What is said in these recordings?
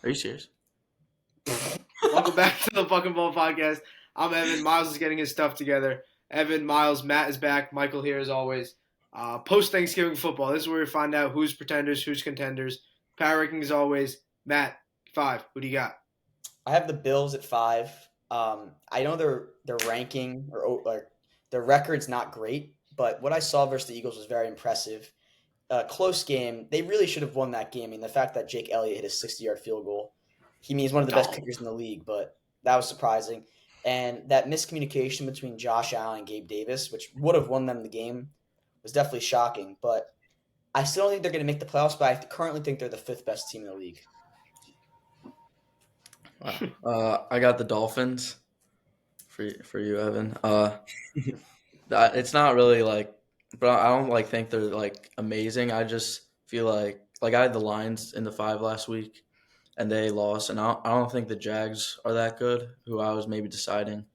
Are you serious? Welcome back to the Fucking Ball Podcast. I'm Evan. Miles is getting his stuff together. Evan, Miles, Matt is back. Michael here as always. Post Thanksgiving football. This is where we find out who's pretenders, who's contenders. Power ranking as always. Matt, 5. Who do you got? I have the Bills at 5. I know their ranking or their record's not great, but what I saw versus the Eagles was very impressive. Close game. They really should have won that game. I mean, the fact that Jake Elliott hit a 60-yard field goal, he's one of the best kickers in the league, but that was surprising. And that miscommunication between Josh Allen and Gabe Davis, which would have won them the game, was definitely shocking. But I still don't think they're going to make the playoffs, but I currently think they're the 5th best team in the league. Wow. I got the Dolphins for you, Evan. It's not really but I don't think they're amazing. I just feel like I had the Lions in the 5 last week, and they lost, and I don't think the Jags are that good. Who I was maybe deciding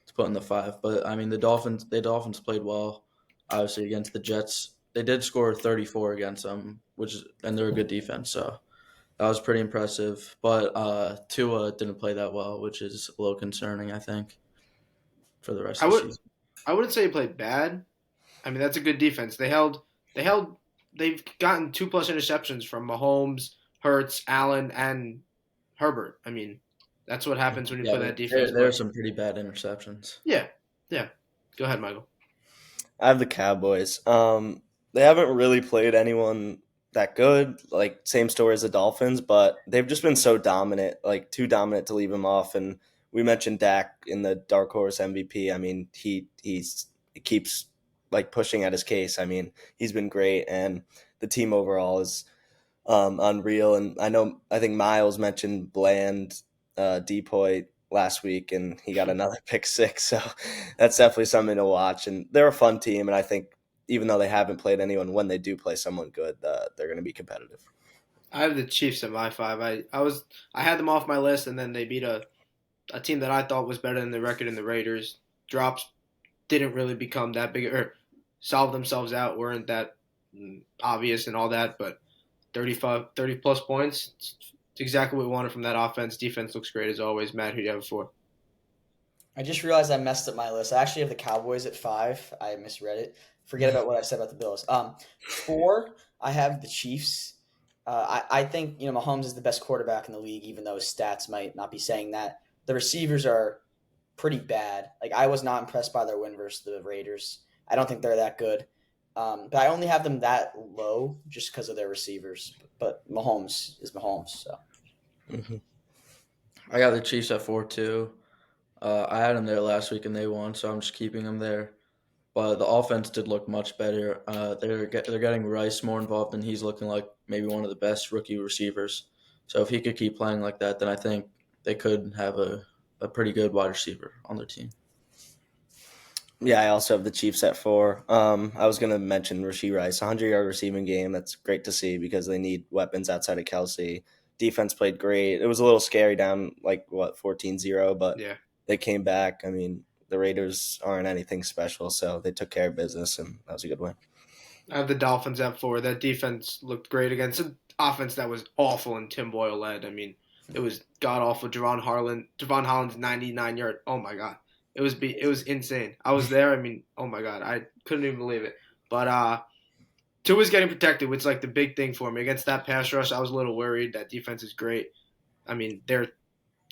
to put in the 5, but I mean the Dolphins played well, obviously against the Jets. They did score 34 against them, and they're a good defense, so. That was pretty impressive, but Tua didn't play that well, which is a little concerning, I think, for the rest I of the would season. I wouldn't say he played bad. I mean, that's a good defense. They've gotten 2+ interceptions from Mahomes, Hurts, Allen, and Herbert. I mean, that's what happens when you Yeah, play that defense. there are But some pretty bad interceptions. yeah, yeah. Go ahead, Michael. I have the Cowboys. They haven't really played anyone that good. Like same story as the Dolphins, but they've just been so dominant, like too dominant to leave them off. And we mentioned Dak in the dark horse MVP. I mean, he keeps like pushing at his case. I mean, he's been great, and the team overall is unreal. And I think Miles mentioned Bland, Depoy last week, and he got another pick six. So that's definitely something to watch. And they're a fun team, and I think even though they haven't played anyone, when they do play someone good, they're going to be competitive. I have the Chiefs at my 5. I had them off my list, and then they beat a team that I thought was better than the record in the Raiders. Drops didn't really become that big or solve themselves out. Weren't that obvious and all that, but 30 plus points. It's exactly what we wanted from that offense. Defense looks great as always. Matt, who do you have it for? I just realized I messed up my list. I actually have the Cowboys at 5. I misread it. Forget about what I said about the Bills. 4, I have the Chiefs. I think Mahomes is the best quarterback in the league, even though his stats might not be saying that. The receivers are pretty bad. Like I was not impressed by their win versus the Raiders. I don't think they're that good. But I only have them that low just because of their receivers. But Mahomes is Mahomes. So Mm-hmm. I got the Chiefs at 4 too. I had them there last week and they won, so I'm just keeping them there. But the offense did look much better. They're getting Rice more involved, and he's looking like maybe one of the best rookie receivers. So if he could keep playing like that, then I think they could have a pretty good wide receiver on their team. Yeah, I also have the Chiefs at 4. I was going to mention Rashee Rice, 100-yard receiving game. That's great to see because they need weapons outside of Kelsey. Defense played great. It was a little scary down, 14-0, but Yeah. they came back. I mean, the Raiders aren't anything special, so they took care of business, and that was a good win. I have the Dolphins at 4. That defense looked great against an offense that was awful and Tim Boyle led. I mean, it was god awful. Javon Holland's 99-yard. Oh my god, it was insane. I was there. I mean, oh my god, I couldn't even believe it. But Tua's getting protected, which is like the big thing for me against that pass rush. I was a little worried. That defense is great. I mean, they're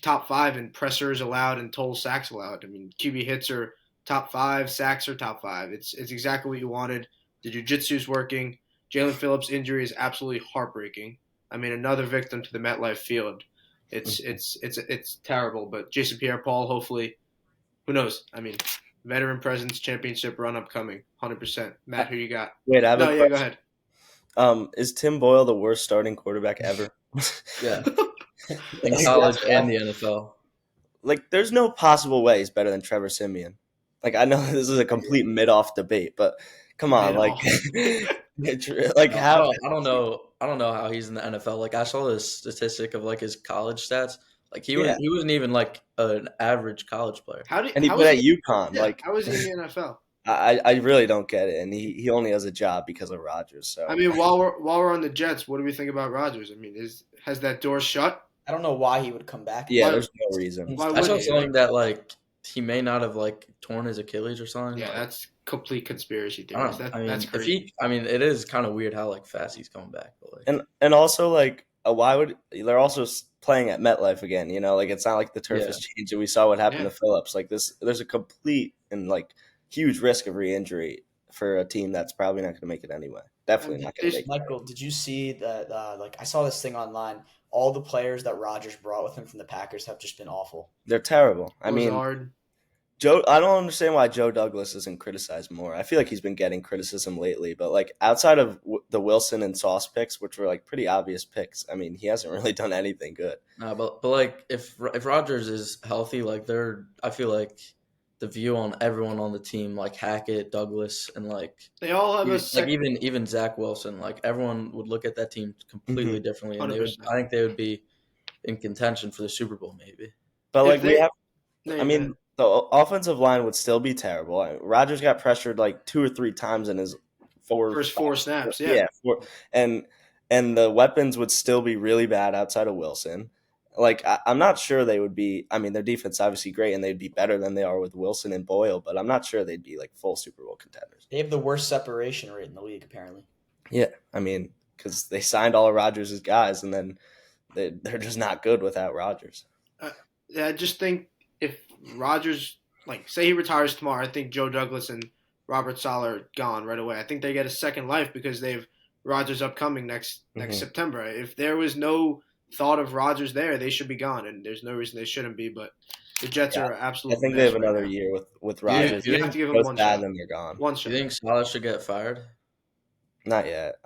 top 5 in pressers allowed and total sacks allowed. I mean, QB hits are top 5, sacks are top 5. It's exactly what you wanted. The jiu-jitsu's working. Jalen Phillips' injury is absolutely heartbreaking. I mean, another victim to the MetLife field. It's terrible. But Jason Pierre-Paul, hopefully, who knows? I mean, veteran presence, championship run upcoming, 100%. Matt, who you got? Wait, I have No, a yeah, go question. ahead. Is Tim Boyle the worst starting quarterback ever? Yeah, in college and the NFL. There's no possible way he's better than Trevor Siemian. I know this is a complete mid-off debate, but come on, Mid-off. how? I don't know. I don't know how he's in the NFL. I saw this statistic of his college stats. Yeah, He wasn't even an average college player. and he How played is at he? UConn. Yeah, how is he in the NFL? I really don't get it, and he only has a job because of Rodgers. So I mean, while we're on the Jets, what do we think about Rodgers? I mean, has that door shut? I don't know why he would come back. Yeah, Why- there's no reason. why I would saw he? something that like he may not have like torn his Achilles or something. Yeah, like, that's complete conspiracy I don't theories. know. I mean, That's if crazy. it is kind of weird how like fast he's coming back. But like, And also like why would they're also playing at MetLife again? You know, like it's not like the turf Yeah. has changed. And we saw what happened Yeah. to Phillips. Like there's a complete and like huge risk of re-injury for a team that's probably not going to make it anyway. Definitely not going to make it. Michael, did you see that? Like, I saw this thing online. All the players that Rodgers brought with him from the Packers have just been awful. They're terrible. I mean, Lazard. I don't understand why Joe Douglas isn't criticized more. I feel like he's been getting criticism lately, but like outside of the Wilson and Sauce picks, which were like pretty obvious picks, I mean, he hasn't really done anything good. no, but like if Rodgers is healthy, like I feel like the view on everyone on the team, like Hackett, Douglas, and like They all have a like even Zach Wilson, like everyone would look at that team completely differently, and 100%. I think they would be in contention for the Super Bowl maybe. But If like we they- have, No, I mean, the offensive line would still be terrible. Rodgers got pressured like 2 or 3 times in his first 4 snaps. Yeah. and the weapons would still be really bad outside of Wilson. Like I'm not sure they would be. I mean, their defense is obviously great, and they'd be better than they are with Wilson and Boyle. But I'm not sure they'd be like full Super Bowl contenders. They have the worst separation rate in the league, apparently. Yeah, I mean, because they signed all of Rodgers' guys, and then they're just not good without Rodgers. Yeah, I just think if Rodgers, like, say he retires tomorrow, I think Joe Douglas and Robert Saleh are gone right away. I think they get a second life because they have Rodgers upcoming next September. If there was no thought of Rodgers there, they should be gone, and there's no reason they shouldn't be. But the Jets are I absolutely. think they have another year with Rodgers. You have to give him Goes one bad, shot. then they're gone. One Do shot. you think Salah should get fired? Not yet.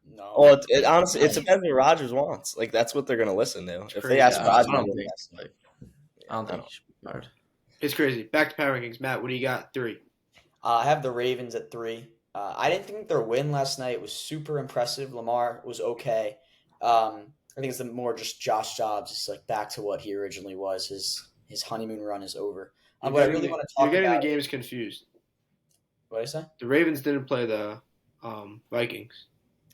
No. Well, it honestly it depends what Rodgers wants. Like that's what they're gonna listen to. If crazy. they ask Yeah, Rodgers, I don't think he should be fired. It's crazy. Back to power rankings. Matt, what do you got? 3. I have the Ravens at 3. I didn't think their win last night was super impressive. Lamar was okay. I think it's the more just Josh Jacobs is like back to what he originally was. His honeymoon run is over. But I really want to talk You're getting about the games confused. what did I say? The Ravens didn't play the Vikings.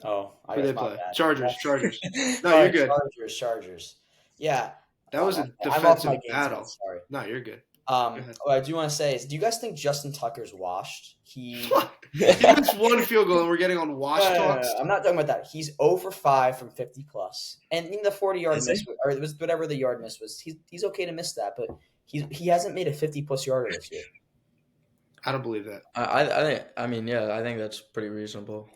Oh, I Who guess they my play? bad. Chargers. That's- No, you're good. Chargers. Yeah. That was a I'm off my defensive game battle. sense, sorry. No, you're good. ahead. What I do want to say is, do you guys think Justin Tucker's washed? He He missed one field goal, and we're getting on wash No, talks. I'm not talking about that. He's over 5 from 50 plus, and in the 40-yard Is miss, he? or it was whatever the yard miss was, he's okay to miss that, but he hasn't made a 50-plus yarder this year. I don't believe that. I think that's pretty reasonable.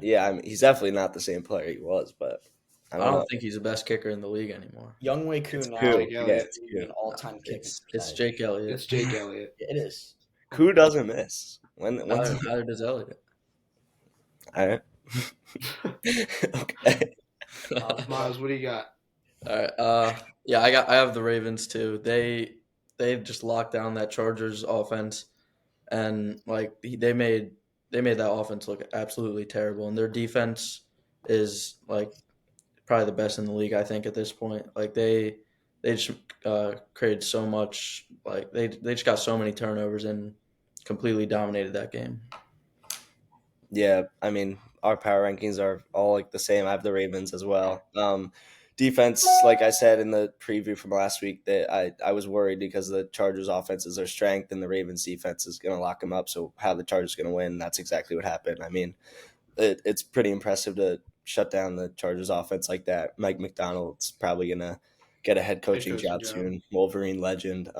Yeah, I mean, he's definitely not the same player he was, but I I don't know. don't think he's the best kicker in the league anymore. Young Wei Koo It's now Koo. is Yeah, it's leading Koo. all-time kicking. It's percentage. Jake Elliott. It's Jake Elliott. It is. Who doesn't miss? When's Neither does Elliott. all right? Okay. Miles, what do you got? All right. Yeah, I have the Ravens too. They just locked down that Chargers offense, and like they made that offense look absolutely terrible. And their defense is like probably the best in the league, I think, at this point. Like they just created so much. Like they just got so many turnovers and completely dominated that game. Yeah, I mean, our power rankings are all like the same. I have the Ravens as well. Defense, like I said in the preview from last week, that I was worried because the Chargers' offense is their strength and the Ravens' defense is going to lock them up. So how the Chargers going to win? That's exactly what happened. I mean, it's pretty impressive to shut down the Chargers' offense like that. Mike McDonald's probably going to get a head coaching job soon. Wolverine legend.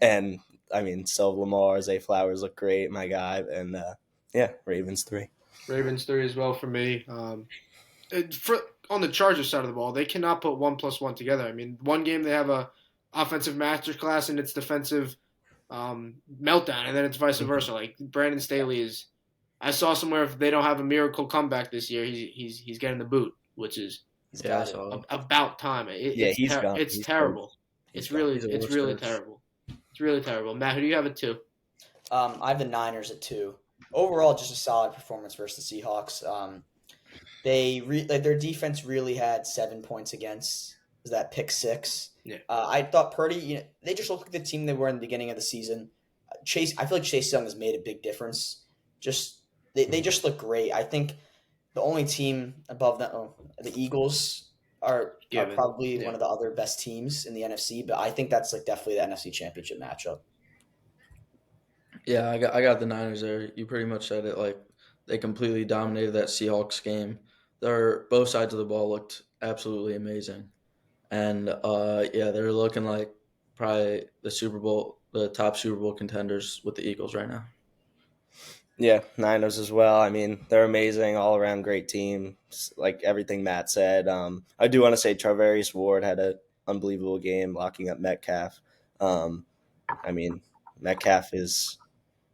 And I mean, so Lamar, Zay Flowers look great, my guy, and yeah, Ravens 3. Ravens 3 as well for me. On the Chargers side of the ball, they cannot put 1 + 1 together. I mean, one game they have a offensive masterclass and it's defensive meltdown, and then it's vice versa. Like Brandon Staley is. I saw somewhere if they don't have a miracle comeback this year, he's getting the boot, which is He's Yeah, I got it. saw it. about time. He's gone. It's He's terrible. He's It's really He's the worst coach. terrible. It's really terrible. Matt, who do you have at 2? I have the Niners at 2. Overall, just a solid performance versus the Seahawks. Their defense really had 7 points against. Was that pick 6? Yeah. I thought Purdy. They just looked like the team they were in the beginning of the season. I feel like Chase Young has made a big difference. They just look great. I think the only team above them, the Eagles, are Given. probably Yeah. one of the other best teams in the NFC, but I think that's like definitely the NFC Championship matchup. Yeah, I got the Niners there. You pretty much said it. Like they completely dominated that Seahawks game. They're both sides of the ball looked absolutely amazing, and yeah, they're looking like probably the top Super Bowl contenders with the Eagles right now. Yeah, Niners as well. I mean, they're amazing, all around great team. Like everything Matt said. I do want to say Charvarius Ward had an unbelievable game locking up Metcalf. I mean, Metcalf is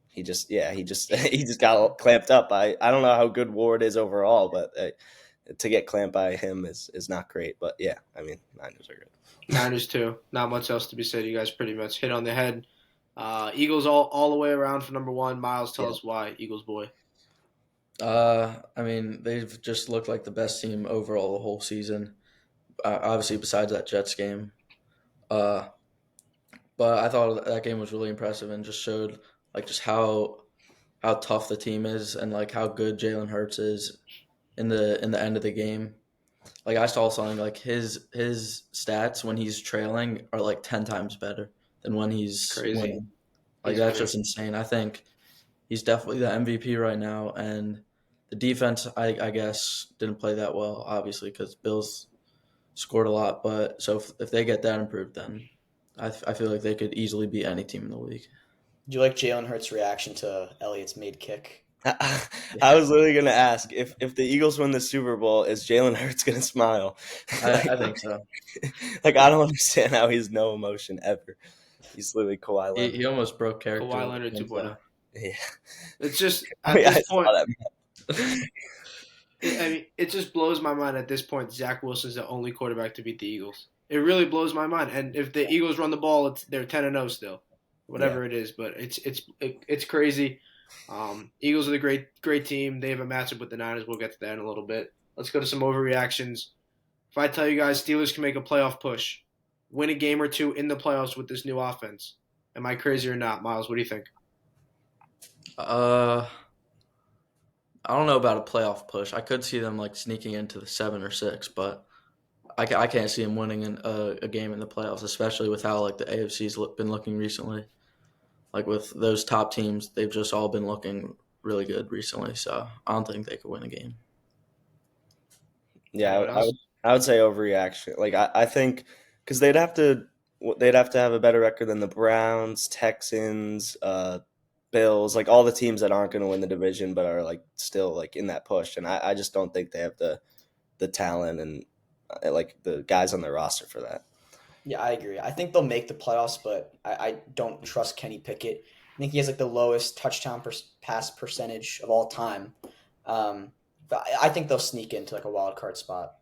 he just he just got clamped up. I don't know how good Ward is overall, but to get clamped by him is not great. But yeah, I mean, Niners are good. Niners too. Not much else to be said. You guys pretty much hit on the head. Eagles all the way around for number one. Miles, tell Yeah. us why. Eagles boy. I mean, they've just looked like the best team overall the whole season. Obviously, besides that Jets game. Uh, but I thought that game was really impressive and just showed like just how tough the team is and like how good Jalen Hurts is in the end of the game. Like I saw something like his stats when he's trailing are like 10 times better than when he's Crazy. winning. Like He's that's great. just insane. I think he's definitely the MVP right now, and the defense I guess didn't play that well, obviously because Bills scored a lot. But so if they get that improved, then I feel like they could easily beat any team in the league. Do you like Jalen Hurts' reaction to Elliott's made kick? I was literally gonna ask if the Eagles win the Super Bowl, is Jalen Hurts gonna smile? I think so. Like I don't understand how he's no emotion ever. He's literally Kawhi Leonard. He almost broke character. Kawhi Leonard with 2.0. Yeah. It's just Oh, at yeah, I this saw point. that. I mean, it just blows my mind at this point. Zach Wilson's the only quarterback to beat the Eagles. It really blows my mind. And if the Eagles run the ball, they're 10-0 still, whatever it is. But it's crazy. Eagles are the great team. They have a matchup with the Niners. We'll get to that in a little bit. Let's go to some overreactions. If I tell you guys Steelers can make a playoff push, win a game or two in the playoffs with this new offense, am I crazy or not, Miles? What do you think? I don't know about a playoff push. I could see them like sneaking into the 7 or 6, but I can't see them winning a game in the playoffs, especially with how like the AFC's been looking recently. Like with those top teams, they've just all been looking really good recently. So I don't think they could win a game. Yeah, Anyone else? I would say overreaction. Like I think because they'd have to have a better record than the Browns, Texans, Bills, like all the teams that aren't going to win the division but are like still like in that push. And I just don't think they have the talent and like the guys on their roster for that. Yeah, I agree. I think they'll make the playoffs, but I don't trust Kenny Pickett. I think he has like the lowest touchdown pass percentage of all time. But I think they'll sneak into like a wild card spot.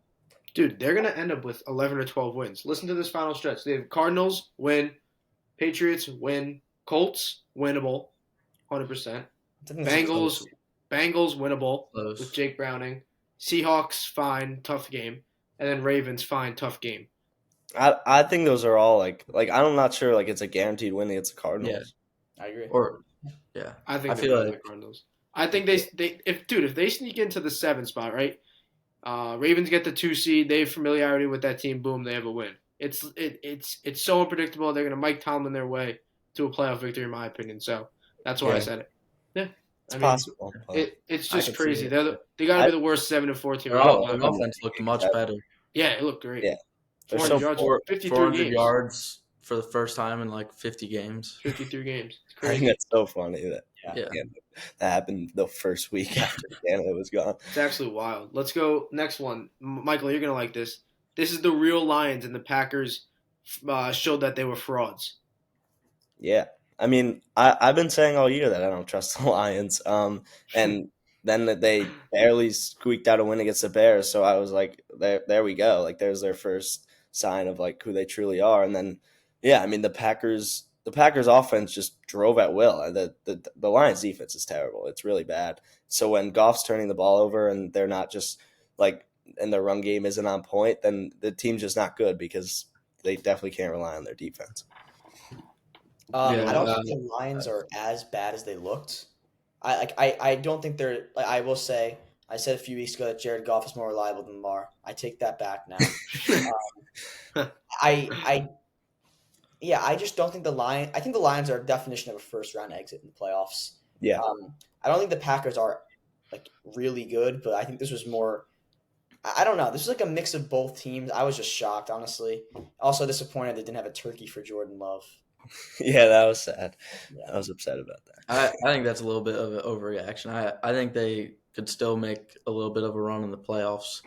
Dude, they're going to end up with 11 or 12 wins. Listen to this final stretch. They have Cardinals, win. Patriots, win. Colts, winnable, 100%. Bengals, winnable Close. with Jake Browning. Seahawks, fine, tough game. And then Ravens, fine, tough game. I think those are all like I'm not sure like it's a guaranteed win against the Cardinals. I agree. Or yeah, I think I they feel win like the Cardinals. I think if they sneak into the 7 spot, right? Ravens get the 2 seed. They have familiarity with that team. Boom, they have a win. It's so unpredictable. They're gonna Mike Tomlin their way to a playoff victory, in my opinion. So that's why I Yeah. said it. Yeah, It's possible. but- It's I just can see crazy. it. They got to be the worst 7-4 team. their of all their time. offense looked much better. Yeah, it looked great. Yeah. They're 400 so yards, Four- 53 400 games. yards for the first time in like 50 games. 53 games. It's I think crazy. that's so funny that Yeah. that happened the first week after Canada was gone. It's absolutely wild. Let's go next one. Michael, you're going to like this. This is the real Lions, and the Packers showed that they were frauds. Yeah. I mean, I've been saying all year that I don't trust the Lions. And then they barely squeaked out a win against the Bears. So I was like, there we go. Like, there's their first sign of like who they truly are. And then, yeah, I mean, the Packers offense just drove at will. The Lions defense is terrible. It's really bad. So when Goff's turning the ball over and they're not just like, and their run game isn't on point, then the team's just not good because they definitely can't rely on their defense. Yeah, I don't think the Lions are as bad as they looked. I don't think they're. Like, I will say I said a few weeks ago that Jared Goff is more reliable than Lamar. I take that back now. I yeah, I just don't think I think the Lions are a definition of a first round exit in the playoffs. Yeah. I don't think the Packers are like really good, but I think this was more. I don't know. This was like a mix of both teams. I was just shocked, honestly. Also disappointed they didn't have a turkey for Jordan Love. Yeah, that was sad. Yeah. I was upset about that. I think that's a little bit of an overreaction. I think they could still make a little bit of a run in the playoffs.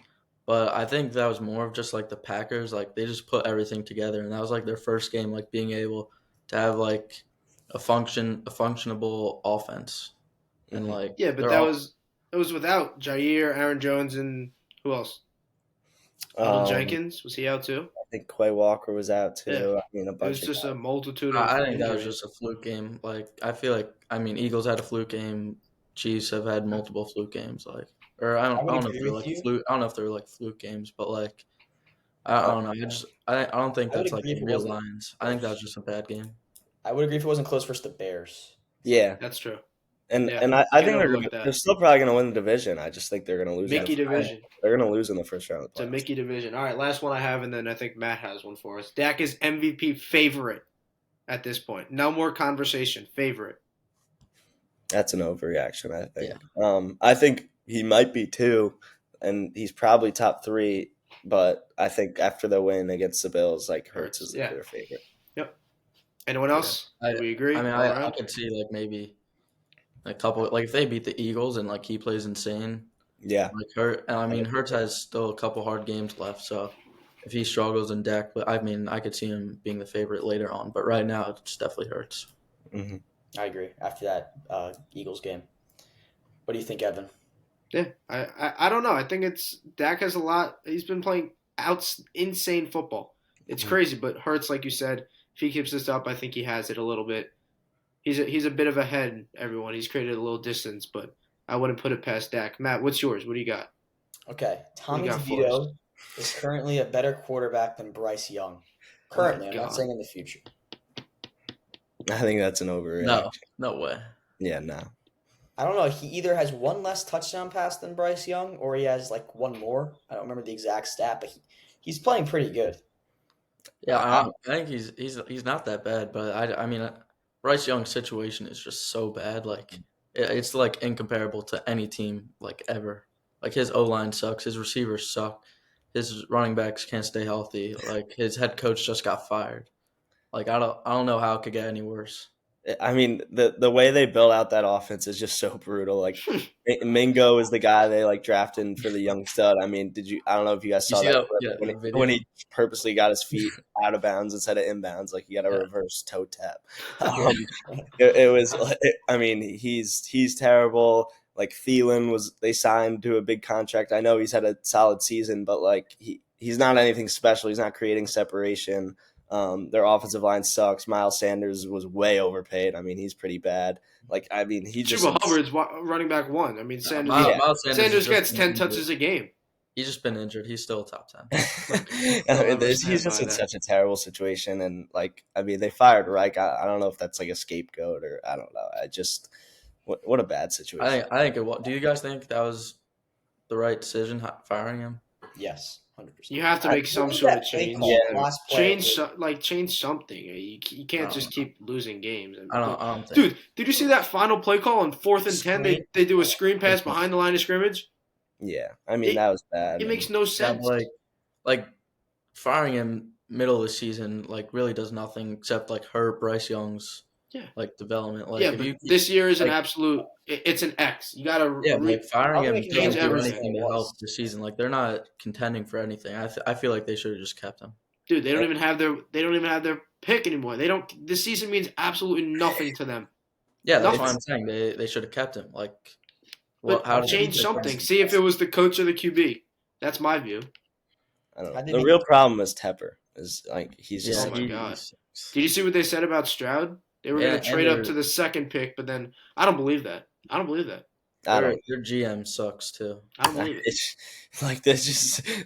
But I think that was more of just like the Packers, like they just put everything together, and that was like their first game, like being able to have like a functionable offense, and Mhm. like Yeah, but they're that all- was it was without Jair, Aaron Jones, and who else? Donald Jenkins, was he out too? I think Quay Walker was out too. Yeah. I mean, a It bunch was of just guys. a multitude of I think that was injuries. just a fluke game. Like I feel like Eagles had a fluke game, Chiefs have had multiple fluke games. Like or I would don't know if agree they're with like you. fluke. I don't know if they're like fluke games, but like I don't know. I don't think I would that's like agree the if it real wasn't Lions. I think that was just a bad game. I would agree if it wasn't close versus the Bears. Yeah, That's true. and Yeah, and I can't think overlook that. they're still probably going to win the division. I just think they're going to lose. Mickey division. They're going to lose in the first round of It's the a playoffs. Mickey division. All right, last one I have, and then I think Matt has one for us. Dak is MVP favorite at this point. No more conversation. Favorite. That's an overreaction, I think. I think he might be too, and he's probably top 3. But I think after the win against the Bills, like Hurts is the Yeah. clear favorite. Anyone else? I- Do we agree? I mean, All I around? could see like maybe a couple like if they beat the Eagles and like he plays insane, Yeah, like Hurts has still a couple hard games left, so if he struggles in Dak, but I mean I could see him being the favorite later on, but right now it's definitely Hurts. hmm I agree. After that Eagles game. What do you think, Evan? Yeah, I don't know. I think it's Dak has a lot. He's been playing insane football. It's Mhm. crazy, but Hurts, like you said, if he keeps this up, I think he has it a little bit. He's a bit of ahead. Everyone, he's created a little distance, but I wouldn't put it past Dak. Matt, what's yours? What do you got? Okay. Tommy got for DeVito is currently a better quarterback than Bryce Young. Currently, I'm God. not saying in the future. I think that's an overreaction. No way. Yeah, no. I don't know. He either has one less touchdown pass than Bryce Young, or he has like one more. I don't remember the exact stat, but he's playing pretty good. Yeah, I think he's not that bad, but I mean Bryce Young's situation is just so bad. Like it's like incomparable to any team like ever. Like his O line sucks, his receivers suck, his running backs can't stay healthy. Like his head coach just got fired. Like I don't know how it could get any worse. I mean, the way they build out that offense is just so brutal. Like Mingo is the guy they like drafted for the young stud. I mean, I don't know if you guys You saw see that that- clip yeah, when, the video? when he purposely got his feet out of bounds instead of inbounds, like he got a Yeah. reverse toe tap. It was. I mean, he's terrible. Like Thielen they signed to a big contract. I know he's had a solid season, but like he's not anything special. He's not creating separation. Their offensive line sucks. Miles Sanders was way overpaid. I mean, he's pretty bad. Like, I mean, he just Chuba Hubbard's running back 1. I mean, Sanders. Miles Sanders has gets just 10 been injured. touches a game. He's just been injured. He's still top 10. I mean, ever he's stand just by in that. such a terrible situation, and like, I mean, they fired Reich. I don't know if that's like a scapegoat or I don't know. I just what a bad situation. I think it was. Do you guys think that was the right decision firing him? Yes, 100%. You have to make some sort of change. Change something. You can't just keep losing games. I don't think. Dude, did you see that final play call on 4th and 10? They do a screen pass behind the line of scrimmage. Yeah, I mean that was bad. It makes no Yeah, sense. but, like firing him middle of the season like really does nothing except like hurt Bryce Young's like development. Like yeah, if but you this year is an like- absolute. It's an X. You gotta. like firing him make it doesn't change do everything. anything to help the season. Like they're not contending for anything. I feel like they should have just kept him. Dude, they don't even have their pick anymore. They don't. This season means absolutely nothing to them. Yeah, that's Nothing. what I'm saying. They should have kept him. Like, But how did change he get something. this? See if it was the coach or the QB. That's my view. I don't How know. did The he- real problem is Tepper. Is like he's Yeah, just Oh my God. sucks. Did you see what they said about Stroud? They were Yeah, going to and trade up they're- to the 2nd pick, but then I don't believe that. I don't believe that. I don't. Their GM sucks too. I don't believe it. It's like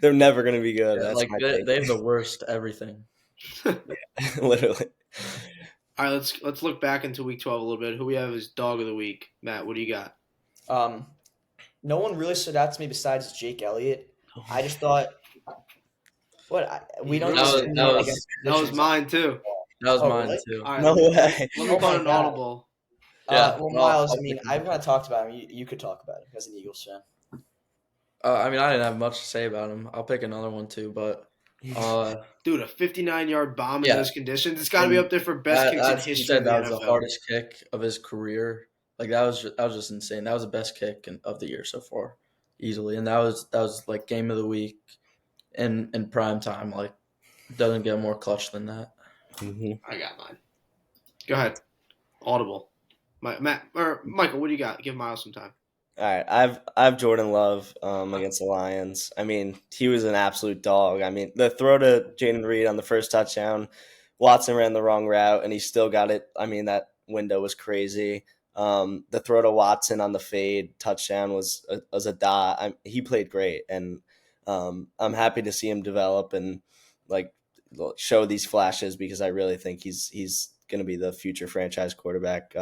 they're never gonna be good. Yeah, That's like my they, take. they have the worst everything. Literally. All right, let's look back into week 12 a little bit. Who we have as dog of the week? Matt, what do you got? no one really stood out to me besides Jake Elliott. I just thought, we don't That just was- do that more was- against That was positions. mine too. That was Oh, mine really? too. All right, No let me, way. let me Oh call my it an God. audible. Yeah, Well, well, Miles, I'll I mean, pick him. I've kind of talked about him. You could talk about him as an Eagles fan. I mean, I didn't have much to say about him. I'll pick another one too, but Dude, a 59-yard bomb in Yeah. those conditions. It's got to be And up there for best kicks in that's, he history said of the that was the NFL. hardest kick of his career. Like that was just insane. That was the best kick of the year so far, easily. And that was like game of the week in prime time. Like doesn't get more clutch than that. Mhm. I got mine. Go ahead. Audible. Matt or Michael, what do you got? Give Miles some time. All right, I've Jordan Love against the Lions. I mean, he was an absolute dog. I mean, the throw to Jaden Reed on the first touchdown, Watson ran the wrong route and he still got it. I mean, that window was crazy. The throw to Watson on the fade touchdown was a dot. He played great, and I'm happy to see him develop and like show these flashes because I really think he's going to be the future franchise quarterback.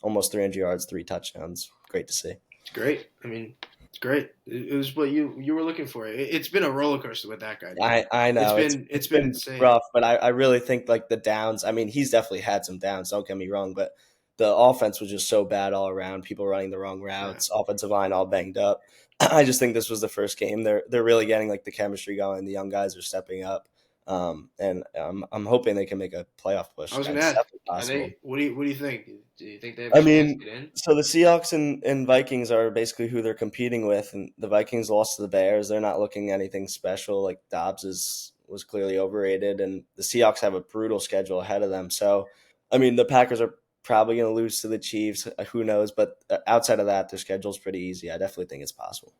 Almost 300 yards, 3 touchdowns. Great to see. It's great. I mean, it's great. It was what you were looking for. It's been a roller coaster with that guy. I know It's been insane. rough, but I really think like the downs. I mean, he's definitely had some downs. Don't get me wrong, but the offense was just so bad all around. People running the wrong routes, offensive line all banged up. I just think this was the first game. They're really getting like the chemistry going. The young guys are stepping up, and I'm hoping they can make a playoff push. I was going to That's ask. definitely possible. What do you think? Do you think they have I a chance mean, to get in? So the Seahawks and Vikings are basically who they're competing with, and the Vikings lost to the Bears. They're not looking anything special. Like Dobbs was clearly overrated, and the Seahawks have a brutal schedule ahead of them. So, I mean, the Packers are probably going to lose to the Chiefs. Who knows? But outside of that, their schedule's pretty easy. I definitely think it's possible.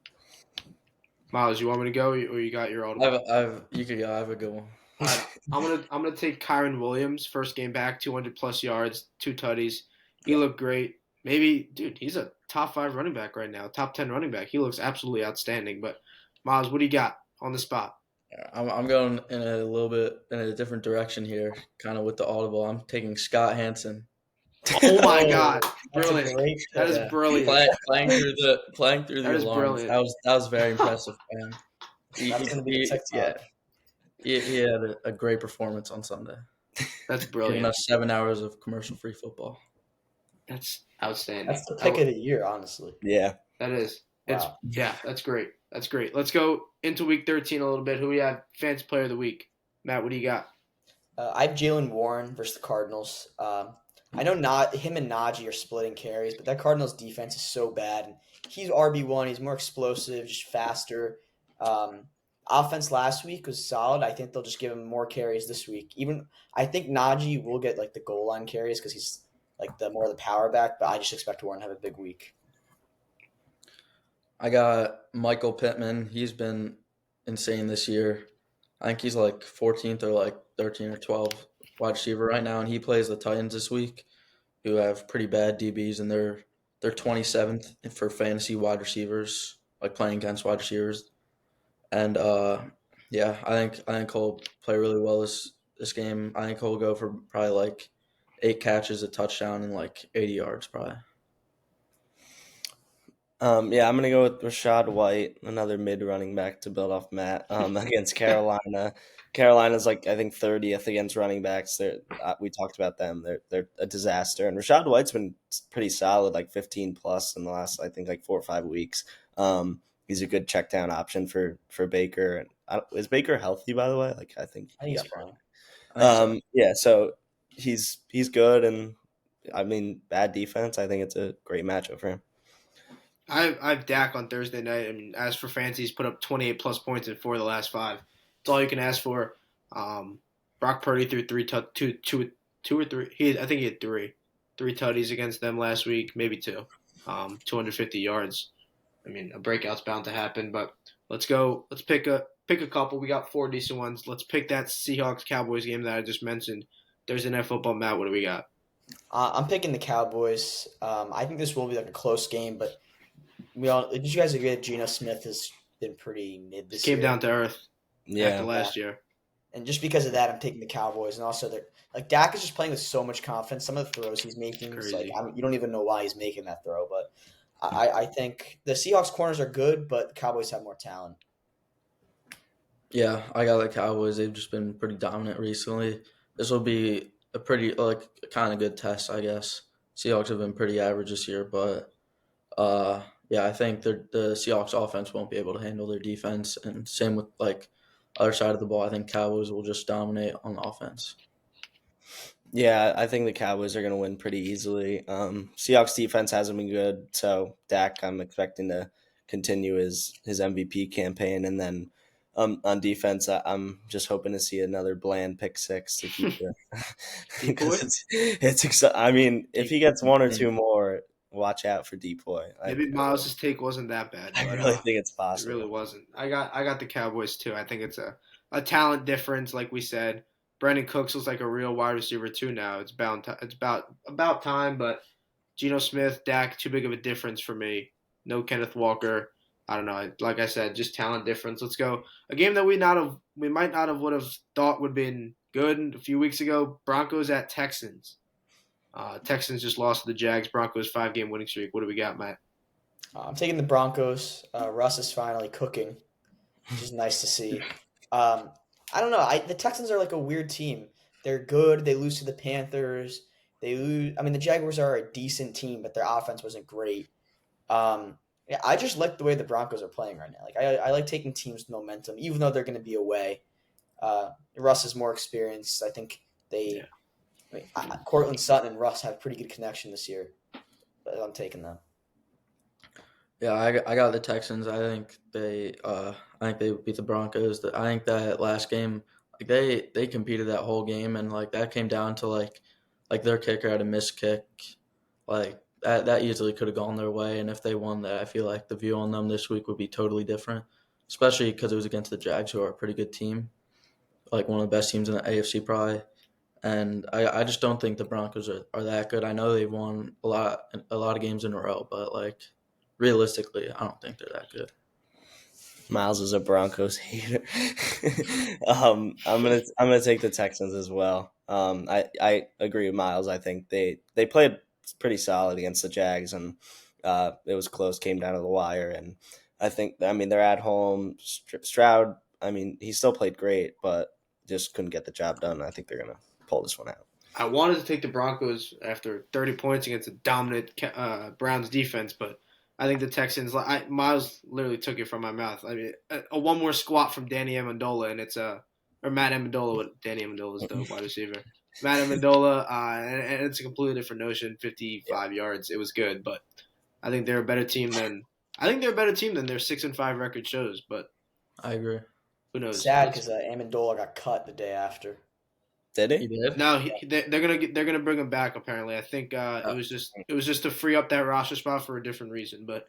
Miles, you want me to go, or you got your audible? You could go. I have a good one. All right, I'm gonna take Kyron Williams. First game back, 200+ yards, 2 tutties. He looked great. Maybe, dude, he's a top 5 running back right now, top 10 running back. He looks absolutely outstanding. But Miles, what do you got on the spot? I'm going in a little bit in a different direction here, kind of with the audible. I'm taking Scott Hansen. Oh my God, That's a brilliant! great That is pick. brilliant. Playing through the That is alarms. brilliant. That was very impressive for him. That's going to be a TikTok. Yeah, he had a great performance on Sunday. That's Giving brilliant. us 7 hours of commercial-free football. That's outstanding. That's the pick of the year, honestly. Yeah. That is. It's Wow. yeah, that's great. That's great. Let's go into week 13 a little bit. Who we have? Fantasy player of the week. Matt, what do you got? I have Jalen Warren versus the Cardinals. I know not him and Najee are splitting carries, but that Cardinals defense is so bad. And he's RB1. He's more explosive, just faster. Offense last week was solid. I think they'll just give him more carries this week. Even I think Najee will get like the goal line carries because he's like the more of the power back. But I just expect Warren to have a big week. I got Michael Pittman. He's been insane this year. I think he's like 14th or like 13 or 12 wide receiver right now, and he plays the Titans this week, who have pretty bad DBs, and they're 27th for fantasy wide receivers, like playing against wide receivers. And yeah, I think he'll play really well this game. I think he'll go for probably like 8 catches, a touchdown, and like 80 yards probably. Yeah, I'm gonna go with Rashad White, another mid running back to build off Matt against Carolina. Carolina's like I think 30th against running backs. We talked about them. They're a disaster. And Rashad White's been pretty solid, like 15 plus in the last I think like 4 or 5 weeks. He's a good check down option for Baker. And is Baker healthy by the way? Like I think He's he's fine. I think so. yeah. So he's good, and I mean bad defense. I think it's a great matchup for him. I have Dak on Thursday night. I mean, as for fancy, he's put up 28+ points in 4 of the last 5. It's all you can ask for. Brock Purdy threw two or three. I think he had 3 tutties against them last week, maybe 2. 250 yards. I mean, a breakout's bound to happen. But let's go. Let's pick a couple. We got 4 decent ones. Let's pick that Seahawks Cowboys game that I just mentioned. Thursday Night Football. Matt, what do we got? I'm picking the Cowboys. I think this will be like a close game, but did you guys agree that Geno Smith has been pretty mid this year? Came down to earth Yeah, after last year. And just because of that, I'm taking the Cowboys. And also, like Dak is just playing with so much confidence. Some of the throws he's making, it's like Crazy. you don't even know why he's making that throw. But I think the Seahawks corners are good, but the Cowboys have more talent. Yeah, I got the Cowboys. They've just been pretty dominant recently. This will be a pretty like kind of good test, I guess. Seahawks have been pretty average this year, but yeah, I think the Seahawks offense won't be able to handle their defense, and same with like other side of the ball. I think Cowboys will just dominate on the offense. Yeah, I think the Cowboys are going to win pretty easily. Seahawks defense hasn't been good, so Dak, I'm expecting to continue his MVP campaign, and then on defense, I'm just hoping to see another Bland pick six to keep it because Depoy? I mean, if he gets one or two more, watch out for Depoy. Maybe Miles' take wasn't that bad, I but really think it's it really possible. wasn't. I got the Cowboys too. I think it's a talent difference, like we said. Brandon Cooks looks like a real wide receiver too now. It's about time, but Geno Smith, Dak, too big of a difference for me. No Kenneth Walker. I don't know. Like I said, just talent difference. Let's go. A game that we might not have would have thought would have been good a few weeks ago. Broncos at Texans. Texans just lost to the Jags. Broncos 5-game winning streak. What do we got, Matt? I'm taking the Broncos. Russ is finally cooking, which is nice to see. Um, I don't know. The Texans are like a weird team. They're good. They lose to the Panthers. They lose. I mean, the Jaguars are a decent team, but their offense wasn't great. Yeah, I just like the way the Broncos are playing right now. Like I like taking teams with momentum, even though they're going to be away. Russ is more experienced. I think Yeah. Cortland Sutton and Russ have pretty good connection this year. But I'm taking them. Yeah, I got the Texans. I think they beat the Broncos. I think that last game, like they competed that whole game, and like that came down to like their kicker had a missed kick, like that easily could have gone their way. And if they won that, I feel like the view on them this week would be totally different, especially because it was against the Jags, who are a pretty good team, like one of the best teams in the AFC probably. And I just don't think the Broncos are that good. I know they've won a lot of games in a row, but like realistically, I don't think they're that good. Miles is a Broncos hater. I'm gonna take the Texans as well. I agree with Miles. I think they played pretty solid against the Jags, and it was close, came down to the wire. And I mean they're at home. Stroud, I mean he still played great, but just couldn't get the job done. I think they're gonna pull this one out. I wanted to take the Broncos after 30 points against a dominant Browns defense, but I think the Texans. Miles literally took it from my mouth. I mean, a one more squat from Danny Amendola, and it's or Matt Amendola. What Danny Amendola is the wide receiver. Matt Amendola, and it's a completely different notion. 55 yards. It was good, but I think they're a better team than their 6-5 record shows. But I agree. who knows? Sad because Amendola got cut the day after. Did You he? did? No, they're gonna bring him back. Apparently, I think it was just to free up that roster spot for a different reason. But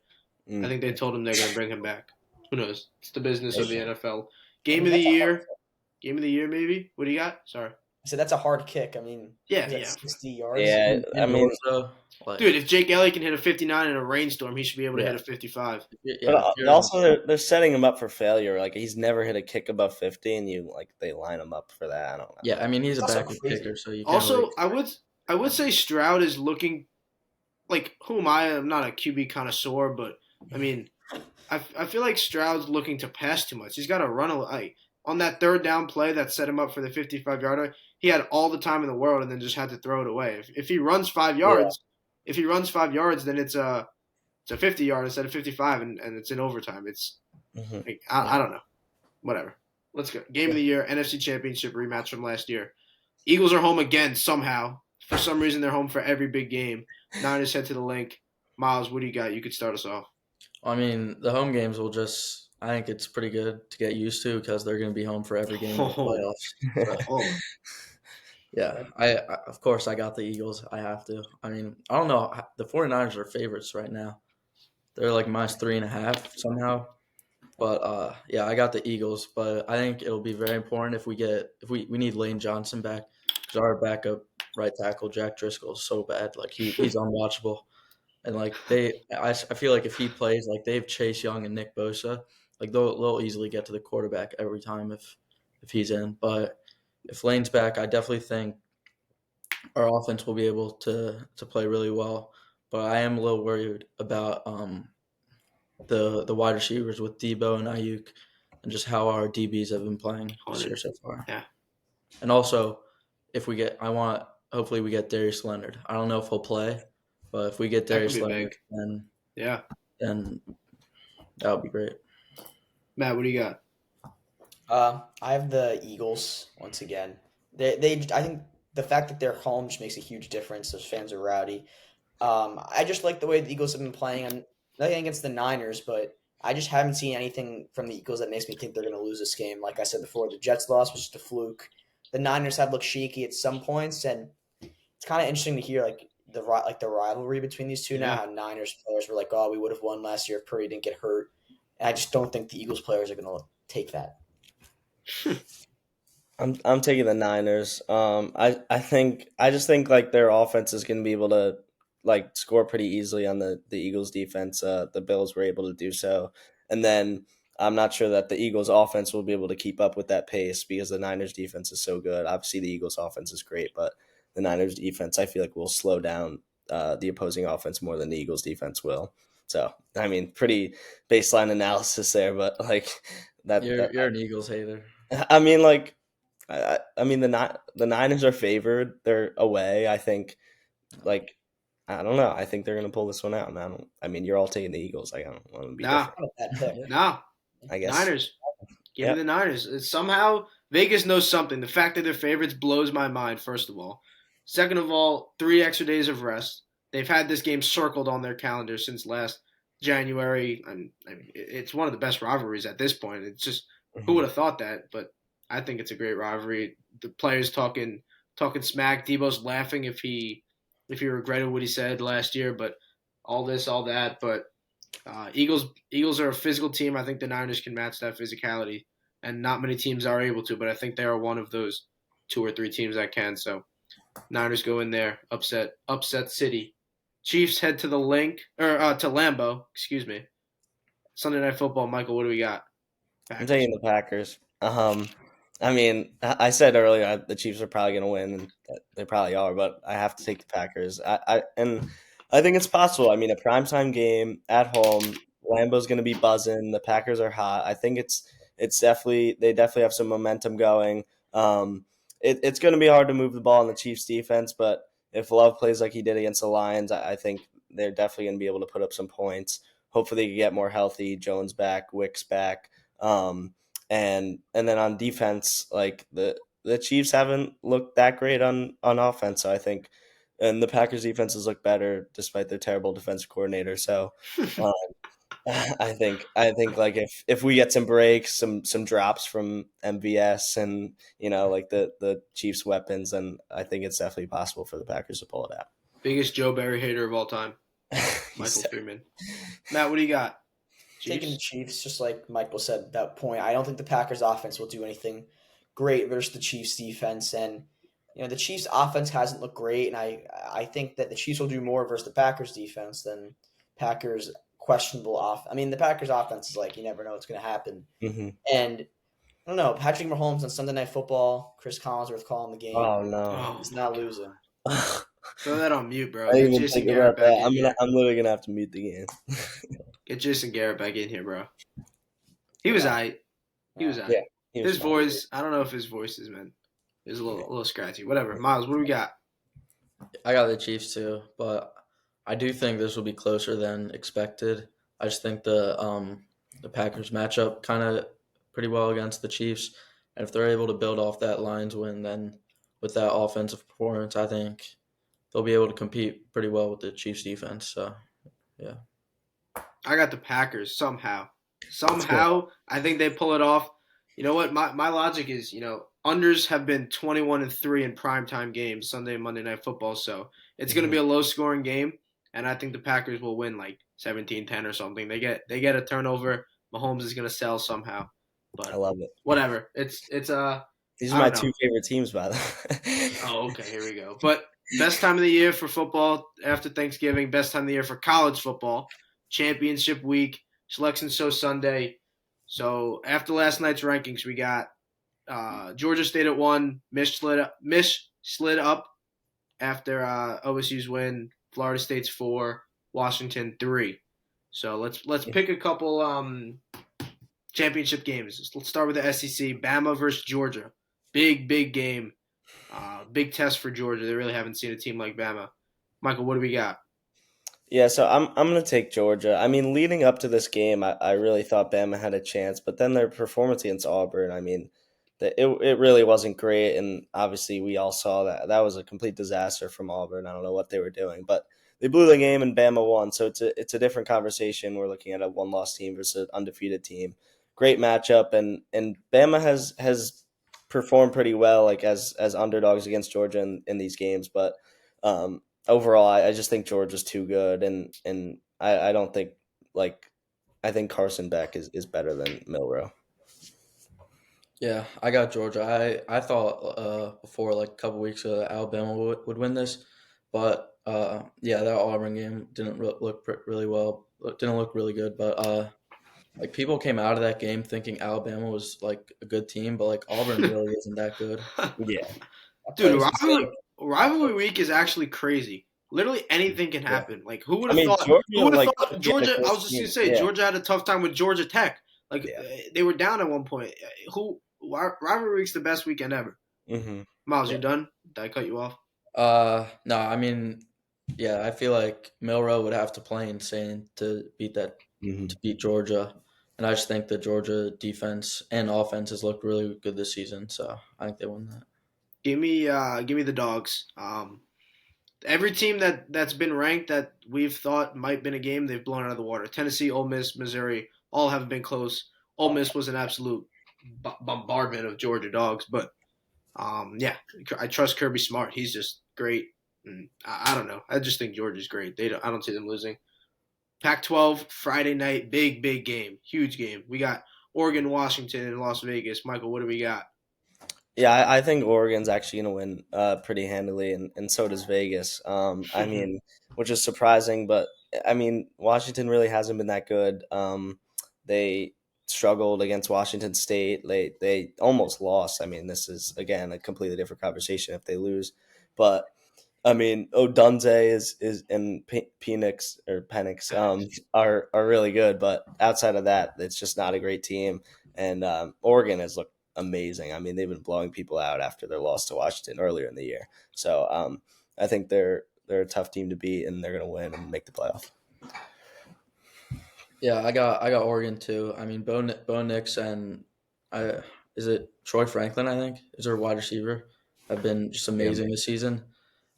I think they told him they're gonna bring him back. Who knows? It's the business of the NFL. Game of the year, maybe. What do you got? Sorry. I said that's a hard kick. I mean, Yeah, is that yeah. 60 yards? Yeah, I mean, So, like, Dude, if Jake Elliott can hit a 59 in a rainstorm, he should be able to Yeah. hit a 55. yeah, but if you're also they're setting him up for failure. Like he's never hit a kick above 50, and they line him up for that. I don't know. yeah, I mean he's a That's also backup crazy. kicker, so you can't Also, really. I would say Stroud is looking like who am I? I'm not a QB connoisseur, but I mean, I feel like Stroud's looking to pass too much. He's got to run on that third down play that set him up for the 55 yarder. He had all the time in the world and then just had to throw it away. If he runs 5 yards, then it's a 50 yard instead of 55, and it's in overtime. It's Mhm. like, I don't know, whatever. Let's go. Game of the year, NFC Championship rematch from last year. Eagles are home again somehow. For some reason, they're home for every big game. Niners head to the link. Miles, what do you got? You could start us off. I mean, the home games will just. I think it's pretty good to get used to because they're going to be home for every game in the Oh. playoffs. So, Oh, yeah, I of course I got the Eagles. I have to. I mean, I don't know. The 49ers are favorites right now. They're like -3.5 somehow. But yeah, I got the Eagles. But I think it'll be very important if we need Lane Johnson back because our backup right tackle Jack Driscoll is so bad. Like he's unwatchable. And like I feel like if he plays, like they have Chase Young and Nick Bosa, like they'll easily get to the quarterback every time if he's in. But if Lane's back, I definitely think our offense will be able to play really well. but I am a little worried about the wide receivers with Debo and Ayuk, and just how our DBs have been playing this year so far. Yeah. And also, if we get, hopefully we get Darius Leonard. I don't know if he'll play, but if we get That could Darius be Leonard, big. Yeah. then that would be great. Matt, what do you got? I have the Eagles once again. I think the fact that they're home just makes a huge difference. Those fans are rowdy. I just like the way the Eagles have been playing. I'm nothing against the Niners, but I just haven't seen anything from the Eagles that makes me think they're going to lose this game. Like I said before, the Jets loss was just a fluke. The Niners have looked shaky at some points, and it's kind of interesting to hear the rivalry between these two now. Yeah. How Niners players were like, "Oh, we would have won last year if Purdy didn't get hurt," and I just don't think the Eagles players are going to take that. I'm taking the Niners. I just think like their offense is going to be able to like score pretty easily on the Eagles defense. The Bills were able to do so, and then I'm not sure that the Eagles offense will be able to keep up with that pace because the Niners defense is so good. Obviously, the Eagles offense is great, but the Niners defense I feel like will slow down the opposing offense more than the Eagles defense will. So I mean, pretty baseline analysis there, but like You're an Eagles hater. I mean, like, I mean the Niners are favored. They're away. I think, like, I don't know. I think they're gonna pull this one out. And I mean, you're all taking the Eagles. I don't want to be Nah. different. Not a bad pick. No. I guess. Niners. Give Yep. me the Niners. Somehow Vegas knows something. The fact that they're favorites blows my mind, first of all. Second of all, 3 extra days of rest. They've had this game circled on their calendar since last January. I mean, it's one of the best rivalries at this point. It's just who would have thought that? But I think it's a great rivalry. The players talking smack. Debo's laughing if he regretted what he said last year. But all this, all that. But Eagles are a physical team. I think the Niners can match that physicality, and not many teams are able to. But I think they are one of those 2 or 3 teams that can. So Niners go in there, upset city. Chiefs head to the to Lambeau. Excuse me. Sunday Night Football. Michael, what do we got? I'm taking the Packers. I mean, I said earlier the Chiefs are probably going to win, and they probably are, but I have to take the Packers. I think it's possible. I mean, a primetime game at home, Lambeau's going to be buzzing. The Packers are hot. I think it's definitely they definitely have some momentum going. It's going to be hard to move the ball on the Chiefs defense, but if Love plays like he did against the Lions, I think they're definitely going to be able to put up some points. Hopefully, they can get more healthy. Jones back, Wicks back. And then on defense, like the Chiefs haven't looked that great on offense. So I think, and the Packers defenses look better despite their terrible defensive coordinator. So I think like if we get some breaks, some drops from MVS and like the Chiefs weapons, then I think it's definitely possible for the Packers to pull it out. Biggest Joe Barry hater of all time, Michael Freeman. Matt, what do you got? Taking the Chiefs, just like Michael said at that point. I don't think the Packers offense will do anything great versus the Chiefs defense. And, the Chiefs offense hasn't looked great. And I think that the Chiefs will do more versus the Packers defense than Packers questionable off. I mean, the Packers offense is like, you never know what's going to happen. Mm-hmm. And I don't know, Patrick Mahomes on Sunday Night Football, Chris Collinsworth calling the game. Oh, no. He's not losing. Throw that on mute, bro. I didn't even think about that. I'm literally going to have to mute the game. Get Jason Garrett back in here, bro. He was aight. He was aight. Yeah, his voice, I don't know if his voice is, man. It was a little scratchy. Whatever. Miles, what do we got? I got the Chiefs too, but I do think this will be closer than expected. I just think the Packers match up kind of pretty well against the Chiefs, and if they're able to build off that Lions win, then with that offensive performance, I think they'll be able to compete pretty well with the Chiefs defense. So, yeah. I got the Packers somehow. I think they pull it off. You know what? My logic is, unders have been 21-3 in primetime games, Sunday and Monday Night Football. So it's going to be a low-scoring game, and I think the Packers will win like 17-10 or something. They get a turnover. Mahomes is going to sell somehow. But I love it. Whatever. These are my 2 favorite teams, by the way. Oh, okay. Here we go. But best time of the year for football after Thanksgiving. Best time of the year for college football. Championship week. Selection Show Sunday. So after last night's rankings, we got Georgia State at 1. Mish slid up after OSU's win. Florida State's 4, Washington 3. So let's pick a couple championship games. Let's start with the SEC. Bama versus Georgia. Big game. Big test for Georgia. They really haven't seen a team like Bama. Michael, what do we got? Yeah, so I'm gonna take Georgia. I mean, leading up to this game, I really thought Bama had a chance, but then their performance against Auburn, I mean, it really wasn't great, and obviously we all saw that was a complete disaster from Auburn. I don't know what they were doing, but they blew the game and Bama won. So it's a different conversation. We're looking at a one loss team versus an undefeated team. Great matchup, and Bama has performed pretty well, like as underdogs against Georgia in these games, but. Overall, I just think Georgia's too good, and I don't think like I think Carson Beck is better than Milrow. Yeah, I got Georgia. I thought before like a couple weeks ago that Alabama would win this, but yeah, that Auburn game didn't look really well. Didn't look really good, but like people came out of that game thinking Alabama was like a good team, but like Auburn really isn't that good. Yeah, Dude, It's like rivalry week is actually crazy. Literally anything can yeah, happen. Like who would I have mean thought? Georgia Who would have like thought could be the Georgia? I was first just gonna team. say Yeah, Georgia had a tough time with Georgia Tech. Like yeah. they were down at one point. Rivalry week's the best weekend ever. Hmm. Miles, yeah. you done? Did I cut you off? No, I mean, yeah, I feel like Milrow would have to play insane to Hmm. beat Georgia, and I just think the Georgia defense and offense has looked really good this season, so I think they won that. Give me the dogs. Every team that's been ranked that we've thought might win a game, they've blown out of the water. Tennessee, Ole Miss, Missouri, all haven't been close. Ole Miss was an absolute bombardment of Georgia dogs, but yeah, I trust Kirby Smart. He's just great. And I don't know. I just think Georgia's great. I don't see them losing. Pac-12 Friday night, big game, huge game. We got Oregon, Washington, and Las Vegas. Michael, what do we got? Yeah, I think Oregon's actually going to win pretty handily, and so does Vegas. I mean, which is surprising, but I mean, Washington really hasn't been that good. They struggled against Washington State. They almost lost. I mean, this is again a completely different conversation if they lose, but I mean, Odunze is and Penix are really good, but outside of that, it's just not a great team. And Oregon has looked amazing. I mean, they've been blowing people out after their loss to Washington earlier in the year. So I think they're a tough team to beat, and they're going to win and make the playoff. Yeah, I got Oregon too. I mean, Bo Nix and is it Troy Franklin? I think is their wide receiver. Have been just Yeah. amazing this season.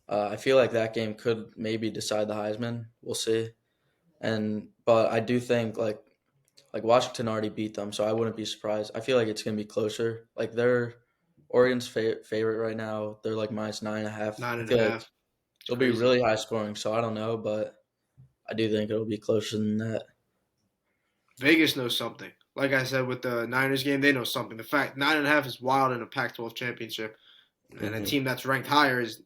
I feel like that game could maybe decide the Heisman. We'll see. But I do think like Washington already beat them, so I wouldn't be surprised. I feel like it's gonna be closer. Like they're Oregon's favorite right now. They're like minus 9.5. Nine I and a feel like half. It's it'll be crazy. really high scoring. So I don't know, but I do think it'll be closer than that. Vegas knows something. Like I said with the Niners game, they know something. The fact 9.5 is wild in a Pac-12 championship, and a Hmm. team that's ranked higher is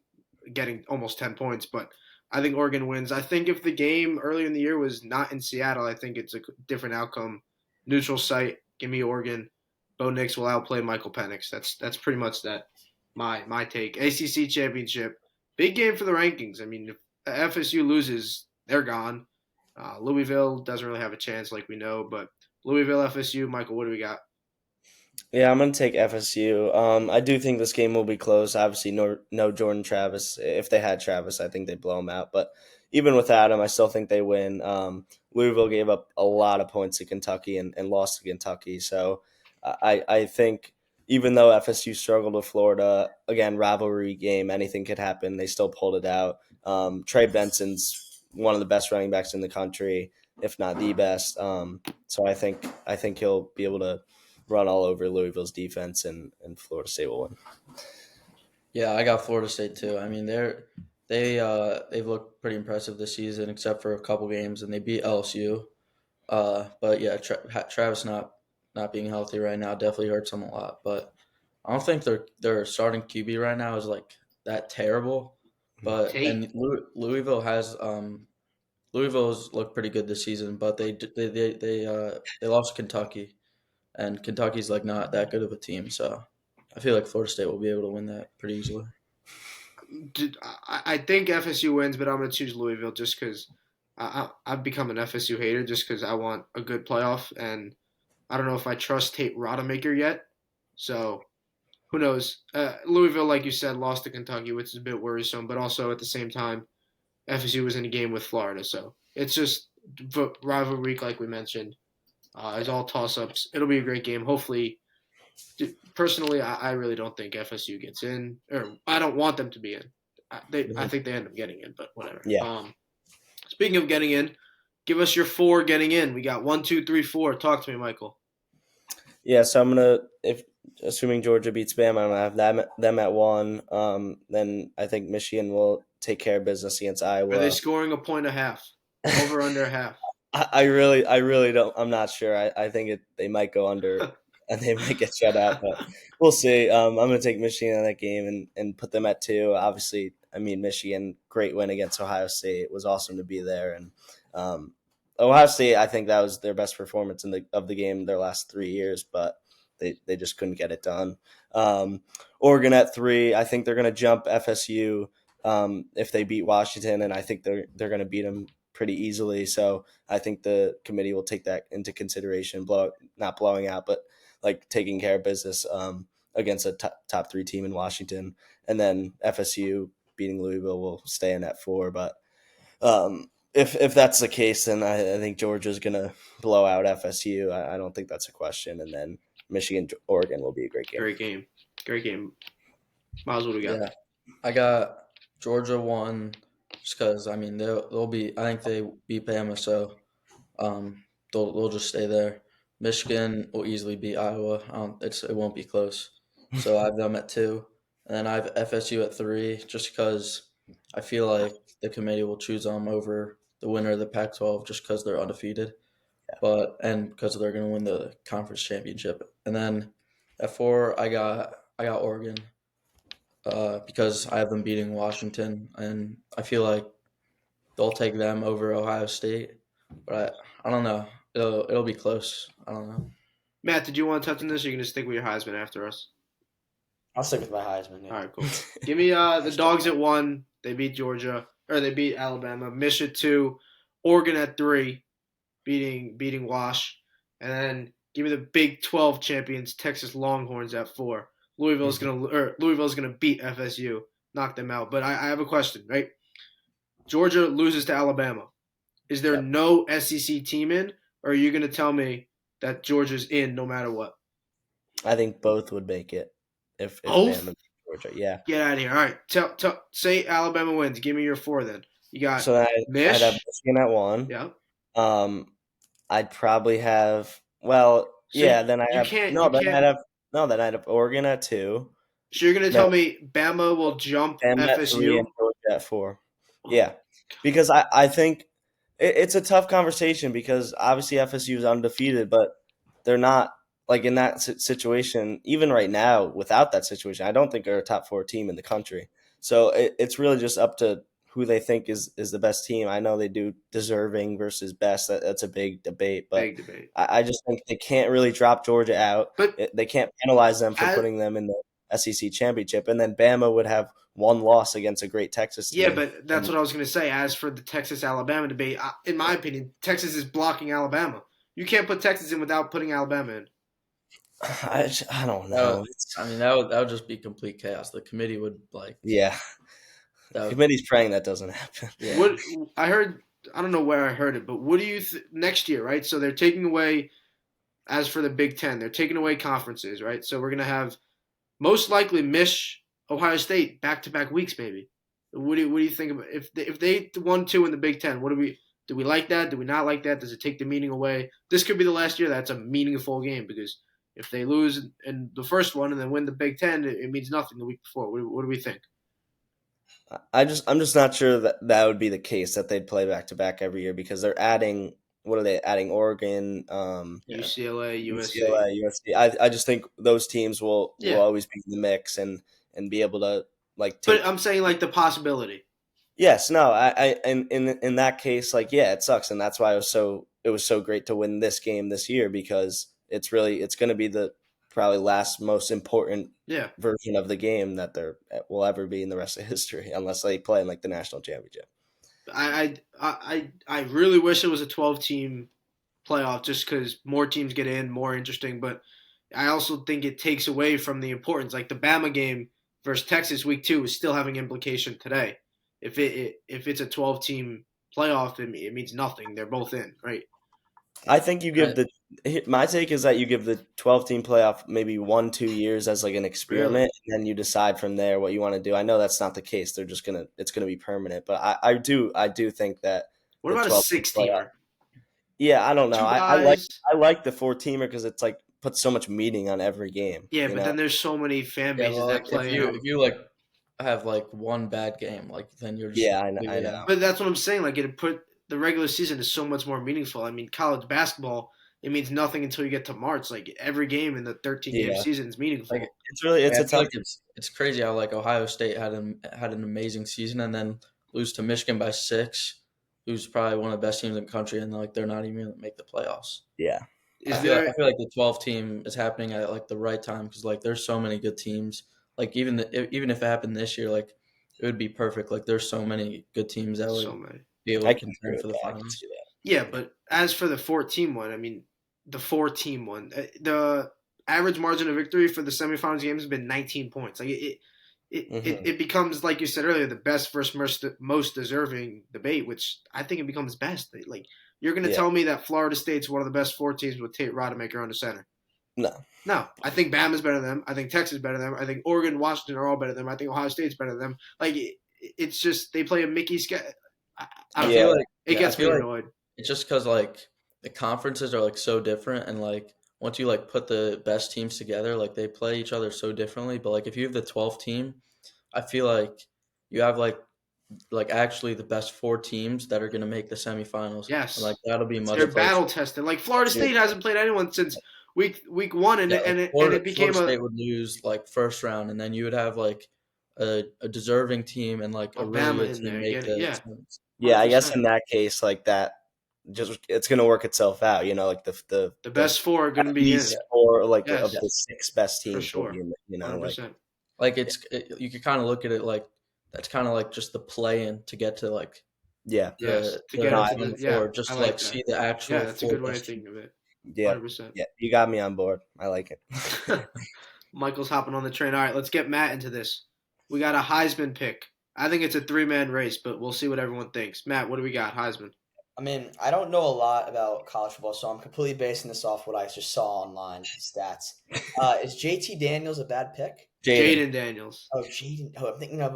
getting almost 10 points. But I think Oregon wins. I think if the game earlier in the year was not in Seattle, I think it's a different outcome. Neutral site. Give me Oregon. Bo Nix will outplay Michael Penix. That's pretty much that. My take. ACC championship. Big game for the rankings. I mean, if FSU loses, they're gone. Louisville doesn't really have a chance, like we know, but Louisville, FSU, Michael, what do we got? Yeah, I'm going to take FSU. I do think this game will be close. Obviously, no Jordan Travis. If they had Travis, I think they'd blow him out. But even without him, I still think they win. Louisville gave up a lot of points to Kentucky and lost to Kentucky. So I think even though FSU struggled with Florida, again, rivalry game, anything could happen. They still pulled it out. Trey Benson's one of the best running backs in the country, if not the best. So I think he'll be able to run all over Louisville's defense, and Florida State will win. Yeah, I got Florida State too. I mean, they've looked pretty impressive this season, except for a couple games, and they beat LSU. But yeah, Travis not being healthy right now definitely hurts them a lot. But I don't think their starting QB right now is like that terrible. But Tate. and Louisville's looked pretty good this season, but they lost to Kentucky, and Kentucky's like not that good of a team. So I feel like Florida State will be able to win that pretty easily. I think FSU wins, but I'm going to choose Louisville just because I've become an FSU hater just because I want a good playoff, and I don't know if I trust Tate Rodemaker yet. So who knows? Louisville, like you said, lost to Kentucky, which is a bit worrisome, but also at the same time, FSU was in a game with Florida, so it's just rivalry week, like we mentioned. It's all toss ups. It'll be a great game. Hopefully, personally, I really don't think FSU gets in, or I don't want them to be in. I think they end up getting in, but whatever. Yeah. Speaking of getting in, give us your 4 getting in. We got 1, 2, 3, 4. Talk to me, Michael. Yeah, so I'm gonna, if assuming Georgia beats Bama, I'm gonna have them at 1. Then I think Michigan will take care of business against Iowa. Are they scoring a point a half? Over under a half? I really don't. I'm not sure. I think they might go under, and they might get shut out, but we'll see. I'm gonna take Michigan in that game and put them at 2. Obviously, I mean Michigan, great win against Ohio State. It was awesome to be there, and Ohio State, I think that was their best performance of the game their last 3 years, but they just couldn't get it done. Oregon at 3, I think they're going to jump FSU if they beat Washington, and I think they're going to beat them pretty easily. So I think the committee will take that into consideration, not blowing out, but like taking care of business against a top 3 team in Washington, and then FSU beating Louisville will stay in at 4, but. If that's the case, then I think Georgia's going to blow out FSU. I don't think that's a question. And then Michigan, Oregon will be a great game. Great game. Miles, what do we got? Yeah, I got Georgia 1 just because, I mean, they'll be – I think they beat Bama, so they'll just stay there. Michigan will easily beat Iowa. It won't be close. So I have them at 2. And then I have FSU at 3 just because I feel like the committee will choose them over the winner of the Pac-12 just because they're undefeated, and because they're going to win the conference championship. And then at 4, I got Oregon because I have them beating Washington, and I feel like they'll take them over Ohio State. But I don't know. It'll be close. I don't know. Matt, did you want to touch on this, or are you going to stick with your Heisman after us? I'll stick with my Heisman. Yeah. All right, cool. Give me the Dogs at 1. They beat Georgia, or they beat Alabama. Mish at 2. Oregon at 3, beating Wash. And then give me the Big 12 champions, Texas Longhorns at 4. Louisville's gonna beat FSU, knock them out. But I have a question, right? Georgia loses to Alabama. Is there no SEC team in, or are you gonna tell me that Georgia's in no matter what? I think both would make it if Both? Bama beat Georgia. Yeah. Get out of here. All right. Say Alabama wins. Give me your 4 then. You got So I'd Mish. have Michigan at 1. Yeah. I'd probably have Then I'd have Oregon at 2. So you're gonna tell me Bama will jump Bama at 3 FSU? and Georgia at 4. Yeah, because I think it's a tough conversation because obviously FSU is undefeated, but they're not like in that situation. Even right now, without that situation, I don't think they're a top 4 team in the country. So it's really just up to who they think is the best team. I know they do deserving versus best. That's a big debate, but I just think they can't really drop Georgia out. But They can't penalize them for putting them in the SEC championship, and then Bama would have 1 loss against a great Texas team. Yeah, but that's what I was going to say. As for the Texas-Alabama debate, in my opinion, Texas is blocking Alabama. You can't put Texas in without putting Alabama in. I don't know. I mean, that would just be complete chaos. The committee would Yeah. The committee's praying that doesn't happen. Yeah. What I heard, I don't know where I heard it, but what do you next year, right? So they're taking away, as for the Big Ten, they're taking away conferences, right? So we're going to have most likely Ohio State back-to-back weeks, maybe. What do you think about if they won 2 in the Big Ten? Do we like that? Do we not like that? Does it take the meaning away? This could be the last year that's a meaningful game because if they lose in the first one and then win the Big Ten, it means nothing the week before. What do we think? I'm just not sure that would be the case, that they'd play back to back every year, because they're adding. What are they adding? Oregon, UCLA, USC. I just think those teams will always be in the mix and be able to But I'm saying the possibility. Yes, no, I in that case, it sucks, and that's why it was so great to win this game this year, because it's going to be probably last most important Yeah. version of the game that there will ever be in the rest of history, unless they play in like the national championship. I really wish it was a 12-team playoff just because more teams get in, more interesting. But I also think it takes away from the importance. Like the Bama game versus Texas week 2 is still having implication today. If it's a 12-team playoff, it means nothing. They're both in, right? I think you give my take is that you give the 12-team playoff maybe 1-2 years as like an experiment, and then you decide from there what you want to do. I know that's not the case. They're just it's gonna be permanent, but I do think that. What about a 6-teamer? Yeah, I don't know. Two I guys. like the 4-teamer because it's like puts so much meaning on every game. Yeah, but then there's so many fan Yeah, bases well, that like play. if you like have like one bad game, like then you're just Yeah, I leave know. it out. But that's what I'm saying. Like it put the regular season is so much more meaningful. I mean, college basketball, it means nothing until you get to March. Like every game in the 13-game Yeah. season is meaningful. Like, It's really I a feel tough. like it's crazy how like Ohio State had an amazing season and then lose to Michigan by 6, who's probably one of the best teams in the country, and like they're not even gonna make the playoffs. Yeah. Is I feel there? like the 12 team is happening at like the right time because like there's so many good teams. Like even if it happened this year, like it would be perfect. Like there's so many good teams that would So many. be able I to can contend agree for with the that. I can finals. see that. Yeah, but as for the 4-team one, I mean, the 4-team one, the average margin of victory for the semifinals games has been 19 points. Like it becomes, like you said earlier, the best versus most deserving debate, which I think it becomes best. Like you're going to tell me that Florida State's one of the best 4 teams with Tate Rodemaker on the center? No. I think Bama's better than them. I think Texas is better than them. I think Oregon and Washington are all better than them. I think Ohio State's better than them. Like it's just they play a Mickey schedule. I feel like It gets me annoyed. It's just because like the conferences are like so different, and like once you like put the best teams together, like they play each other so differently. But like if you have the 12 team, I feel like you have like actually the best 4 teams that are going to make the semifinals. Yes, and, like that'll be much. They're battle tested. Like Florida State hasn't played anyone since week 1, and it became Florida State would lose like first round, and then you would have like a deserving team and like a really Alabama good in team there. make the Yeah. semis. Yeah, I guess 100%. in that case, like that, just it's gonna work itself out. You know, like the best 4 are going to be in. or like Yes. of the 6 best teams. For sure. Will be in, you know, 100%. Like you could kind of look at it like that's kind of like just the play-in to get to like yeah, Yes, to the get Final into the, Four, just I to like like that. see the actual. Yeah, that's a 4 good way of best teams. thinking of it. yeah, 100%. yeah. You got me on board. I like it. Michael's hopping on the train. All right, let's get Matt into this. We got a Heisman pick. I think it's a 3-man race, but we'll see what everyone thinks. Matt, what do we got? Heisman. I mean, I don't know a lot about college football, so I'm completely basing this off what I just saw online, stats. Is JT Daniels a bad pick? Jaden Daniels. Oh, Jaden. Oh, I'm thinking of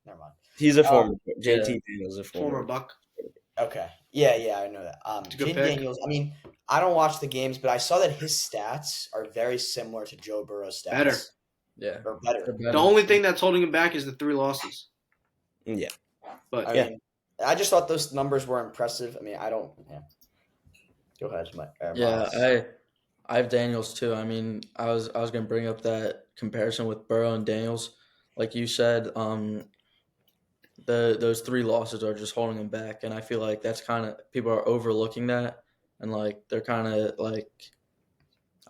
never mind. He's a former yeah. JT Daniels, a Former Buck. Okay. Yeah, I know that. It's a good Jaden pick. Daniels, I mean, I don't watch the games, but I saw that his stats are very similar to Joe Burrow's stats. Better. Yeah, Or better. They're better. The only thing that's holding him back is the 3 losses. Yeah, But I mean, I just thought those numbers were impressive. I mean, I don't. Yeah. Go ahead, Yeah, I have Daniels too. I mean, I was gonna bring up that comparison with Burrow and Daniels, like you said. Those 3 losses are just holding him back, and I feel like that's kind of people are overlooking that, and like they're kind of like,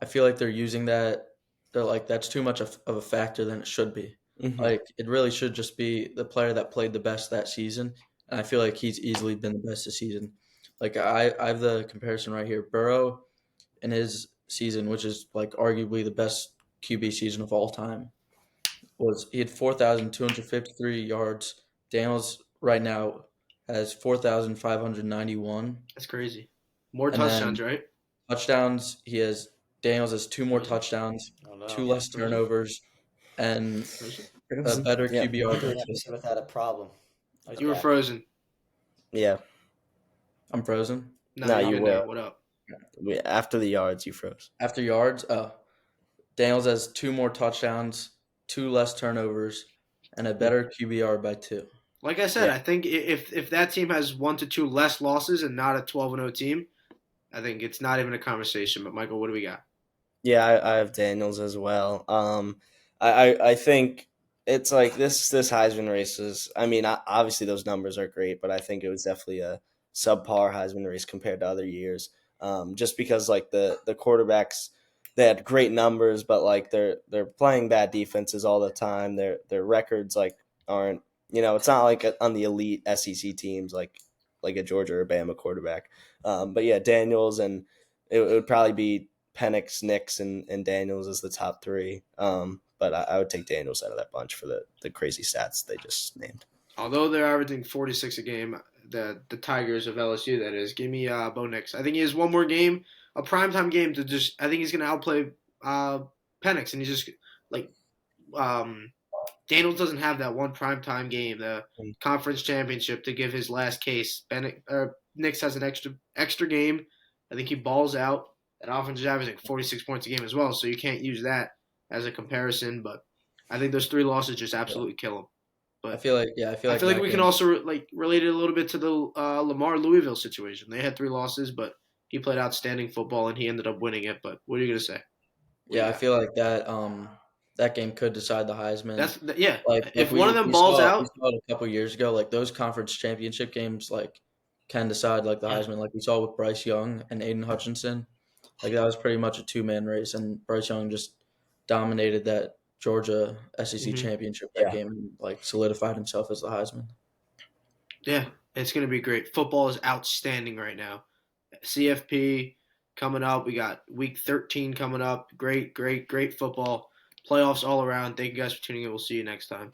I feel like they're using that. They're like that's too much of a factor than it should be. Like it really should just be the player that played the best that season, and I feel like he's easily been the best this season. Like I have the comparison right here. Burrow in his season, which is like arguably the best QB season of all time, he had 4,253 yards. Daniels right now has 4,591 that's crazy. More And touchdowns, right? touchdowns. Daniels has 2 more touchdowns, Oh, no. 2 less turnovers, and a better Yeah. QBR. I never had a problem. I was You were back. frozen. Yeah. I'm frozen. No, you're you good were. now. What up? After the yards, you froze. After yards, Daniels has 2 more touchdowns, 2 less turnovers, and a better QBR by 2. Like I said, Yeah. I think if that team has 1 to 2 less losses and not a 12-0 team, I think it's not even a conversation. But Michael, what do we got? Yeah, I have Daniels as well. I think it's like this Heisman race is. I mean, obviously those numbers are great, but I think it was definitely a subpar Heisman race compared to other years. Just because like the quarterbacks they had great numbers, but like they're playing bad defenses all the time. Their records like aren't, it's not like on the elite SEC teams like a Georgia or Bama quarterback. But yeah, Daniels, and it would probably be Penix, Nix, and Daniels as the top three. But I would take Daniels out of that bunch for the crazy stats they just named. Although they're averaging 46 a game, the Tigers of LSU, that is, give me Bo Nix. I think he has one more game, a primetime game to just. I think he's going to outplay Penix, and he's just like Daniels doesn't have that one primetime game, the conference championship, to give his last case. Nix has an extra game. I think he balls out. That offense is averaging 46 points a game as well, so you can't use that as a comparison. But I think those 3 losses just absolutely kill him. But I feel like I feel like that we can game- also relate it a little bit to the Lamar Louisville situation. They had 3 losses, but he played outstanding football and he ended up winning it. But what are you gonna say? Yeah, I feel like that game could decide the Heisman. Like if we- one of them we balls saw- out, we saw it a couple years ago. Like those conference championship games, like can decide like the Heisman. Like we saw with Bryce Young and Aiden Hutchinson. Like that was pretty much a 2-man race, and Bryce Young just dominated that Georgia SEC Mhm. championship that Yeah. game, and like solidified himself as the Heisman. yeah, it's gonna be great. Football is outstanding right now. CFP coming up. We got week 13 coming up. Great football. Playoffs all around. Thank you guys for tuning in. We'll see you next time.